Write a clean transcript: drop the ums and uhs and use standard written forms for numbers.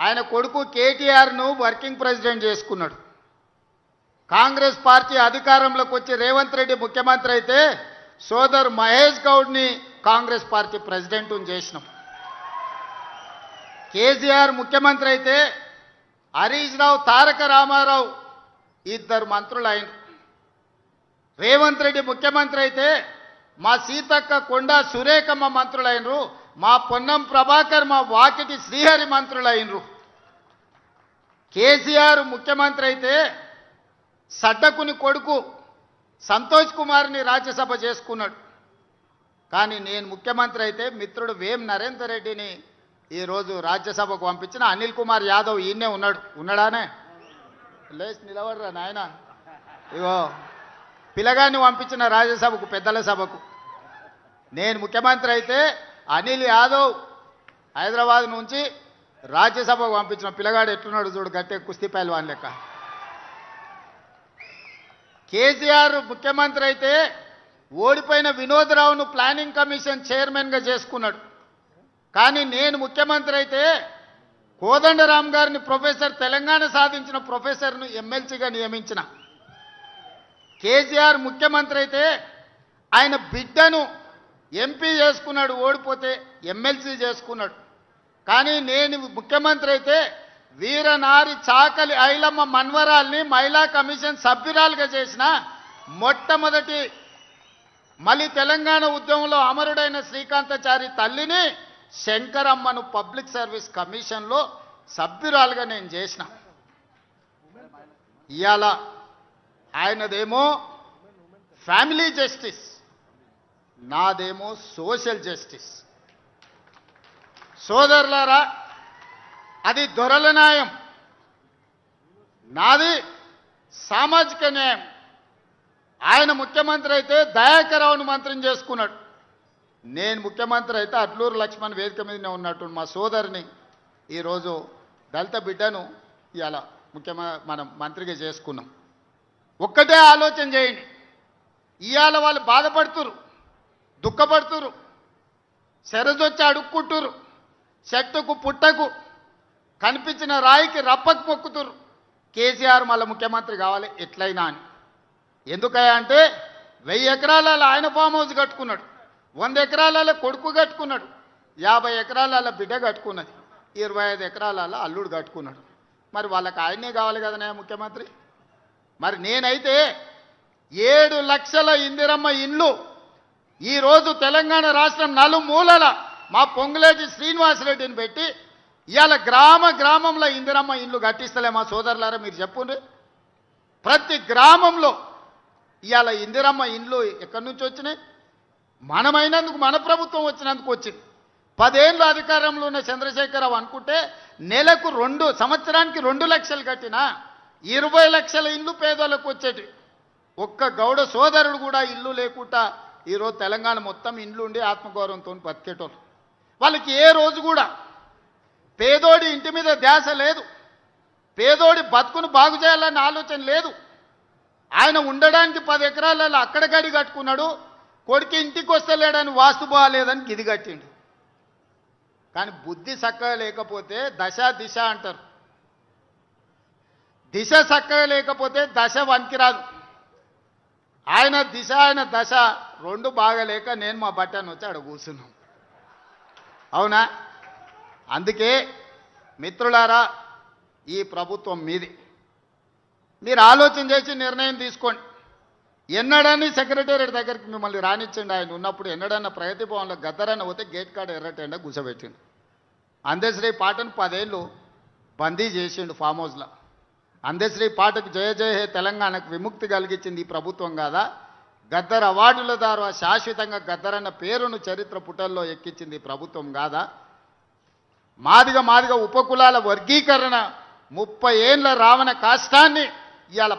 ఆయన కొడుకు కేటీఆర్ను working president చేసుకున్నాడు. కాంగ్రెస్ పార్టీ అధికారంలోకి వచ్చి రేవంత్ రెడ్డి ముఖ్యమంత్రి అయితే సోదరు మహేష్ గౌడ్ని కాంగ్రెస్ పార్టీ ప్రెసిడెంట్ చేసినాం. కేసీఆర్ ముఖ్యమంత్రి అయితే హరీష్ రావు తారక రామారావు ఇద్దరు మంత్రులు అయిన. రేవంత్ రెడ్డి ముఖ్యమంత్రి అయితే మా సీతక్క కొండా సురేఖమ్మ మంత్రులైనరు, మా పొన్నం ప్రభాకర్ మా వాకిటి శ్రీహరి మంత్రులైనరు. కేసీఆర్ ముఖ్యమంత్రి అయితే సడ్డకుని కొడుకు సంతోష్ కుమార్ని రాజ్యసభ చేసుకున్నాడు. కానీ నేను ముఖ్యమంత్రి అయితే మిత్రుడు వేం నరేందర్ రెడ్డిని ఈరోజు రాజ్యసభకు పంపించిన. అనిల్ కుమార్ యాదవ్ ఈయనే ఉన్నాడానే లేచి నిలబడరా నాయన. ఇగో పిల్లగాన్ని పంపించిన రాజ్యసభకు, పెద్దల సభకు. నేను ముఖ్యమంత్రి అయితే అనిల్ యాదవ్ హైదరాబాద్ నుంచి రాజ్యసభకు పంపించిన. పిల్లగాడు ఎట్లున్నాడు చూడు, గట్టే కుస్తీ పైల్వాన్ లెక్క. కేసీఆర్ ముఖ్యమంత్రి అయితే ఓడిపోయిన వినోద్ రావును ప్లానింగ్ కమిషన్ చైర్మన్గా చేసుకున్నాడు. కానీ నేను ముఖ్యమంత్రి అయితే కోదండరామ్ గారిని ప్రొఫెసర్, తెలంగాణ సాధించిన ప్రొఫెసర్ను ఎమ్మెల్సీగా నియమించిన. కేసీఆర్ ముఖ్యమంత్రి అయితే ఆయన బిడ్డను ఎంపీ చేసుకున్నాడు, ఓడిపోతే ఎమ్మెల్సీ చేసుకున్నాడు. కానీ నేను ముఖ్యమంత్రి అయితే వీరనారి చాకలి ఐలమ్మ మన్వరాల్ని మహిళా కమిషన్ సభ్యురాలుగా చేసిన. మొట్టమొదటి మళ్ళీ తెలంగాణ ఉద్యమంలో అమరుడైన శ్రీకాంతాచారి తల్లిని శంకరమ్మను పబ్లిక్ సర్వీస్ కమిషన్లో సభ్యురాలుగా నేను చేసిన. ఇవాళ ఆయనదేమో ఫ్యామిలీ జస్టిస్, నాదేమో సోషల్ జస్టిస్. సోదరులారా, అది దొరల న్యాయం, నాది సామాజిక న్యాయం. ఆయన ముఖ్యమంత్రి అయితే దయాకరావును మంత్రిని చేసుకున్నాడు. నేను ముఖ్యమంత్రి అయితే అట్లూరు లక్ష్మణ్ వేదిక మీదనే ఉన్నట్టు మా సోదరిని ఈరోజు దళిత బిడ్డను ఇవాళ మనం మంత్రిగా చేసుకున్నాం. ఒక్కటే ఆలోచన చేయండి, ఇవాళ వాళ్ళు బాధపడుతురు, దుఃఖపడుతురు, శరజొచ్చి అడుక్కుంటురు, చెట్టుకు పుట్టకు కనిపించిన రాయికి రప్పకు మొక్కుతురు. కేసీఆర్ మళ్ళీ ముఖ్యమంత్రి కావాలి ఎట్లయినా అని. ఎందుకయ్యా అంటే 1000 ఎకరాలలో ఆయన ఫామ్ హౌస్ కట్టుకున్నాడు, 100 ఎకరాలలో కొడుకు కట్టుకున్నాడు, 50 ఎకరాలలో బిడ్డ కట్టుకున్నది, 25 ఎకరాలలో అల్లుడు కట్టుకున్నాడు. మరి వాళ్ళకి ఆయనే కావాలి కదనే ముఖ్యమంత్రి. మరి నేనైతే 7 లక్షల ఇందిరమ్మ ఇండ్లు ఈరోజు తెలంగాణ రాష్ట్రం నలుమూలల మా పొంగులేటి శ్రీనివాసరెడ్డిని పెట్టి ఇవాళ గ్రామంలో ఇందిరమ్మ ఇండ్లు కట్టిస్తలే మా సోదరులారా, మీరు చెప్పుండ్రి. ప్రతి గ్రామంలో ఇవాళ ఇందిరమ్మ ఇండ్లు ఎక్కడి నుంచి వచ్చినాయి? మనమైనందుకు, మన ప్రభుత్వం వచ్చినందుకు వచ్చింది. 10 ఏళ్ళు అధికారంలో ఉన్న చంద్రశేఖరరావు అనుకుంటే సంవత్సరానికి 2 లక్షలు కట్టినా 20 లక్షల ఇండ్లు పేదోళ్ళకు వచ్చేటి. ఒక్క గౌడ సోదరుడు కూడా ఇల్లు లేకుండా ఈరోజు తెలంగాణ మొత్తం ఇండ్లు ఉండి ఆత్మగౌరవంతో బతికేటోళ్ళు. వాళ్ళకి ఏ రోజు కూడా పేదోడి ఇంటి మీద ధ్యాస లేదు, పేదోడి బతుకును బాగు చేయాలన్న ఆలోచన లేదు. ఆయన ఉండడానికి 10 ఎకరాలలో అక్కడ గడి కట్టుకున్నాడు, కొడుకు ఇంటికి వస్తలేడని వాస్తు బాగాలేదని గిది కట్టిండు. కానీ బుద్ధి చక్కగా లేకపోతే దశ దిశ అంటారు. దిశ చక్కగా లేకపోతే దశ వనికిరాదు. ఆయన దిశ ఆయన దశ 2 బాగలేక నేను మా బట్టను వచ్చి అక్కడ కూర్చున్నాం. అవునా? అందుకే మిత్రులారా, ఈ ప్రభుత్వం మీది. మీరు ఆలోచన చేసి నిర్ణయం తీసుకోండి. ఎన్నడని సెక్రటేరియట్ దగ్గరికి మిమ్మల్ని రానిచ్చండి. ఆయన ఉన్నప్పుడు ఎన్నడన్నా ప్రగతి భవన్లో గద్దరన్న పోతే గేట్ కాడ ఎర్రటెండ కూర్చోబెట్టిండు. అందశ్రీ పాటను 10 ఏళ్ళు బందీ చేసిండు ఫామ్ హౌస్లో. అందశ్రీ పాటకు జయ జయ హే తెలంగాణకు విముక్తి కలిగించింది ఈ ప్రభుత్వం కాదా? గద్దర్ అవార్డుల ద్వారా శాశ్వతంగా గద్దరన్న పేరును చరిత్ర పుటల్లో ఎక్కించింది ఈ ప్రభుత్వం కాదా? మాదిగ ఉపకులాల వర్గీకరణ 30 ఏళ్ల రావణ కాష్టాన్ని ఇవాళ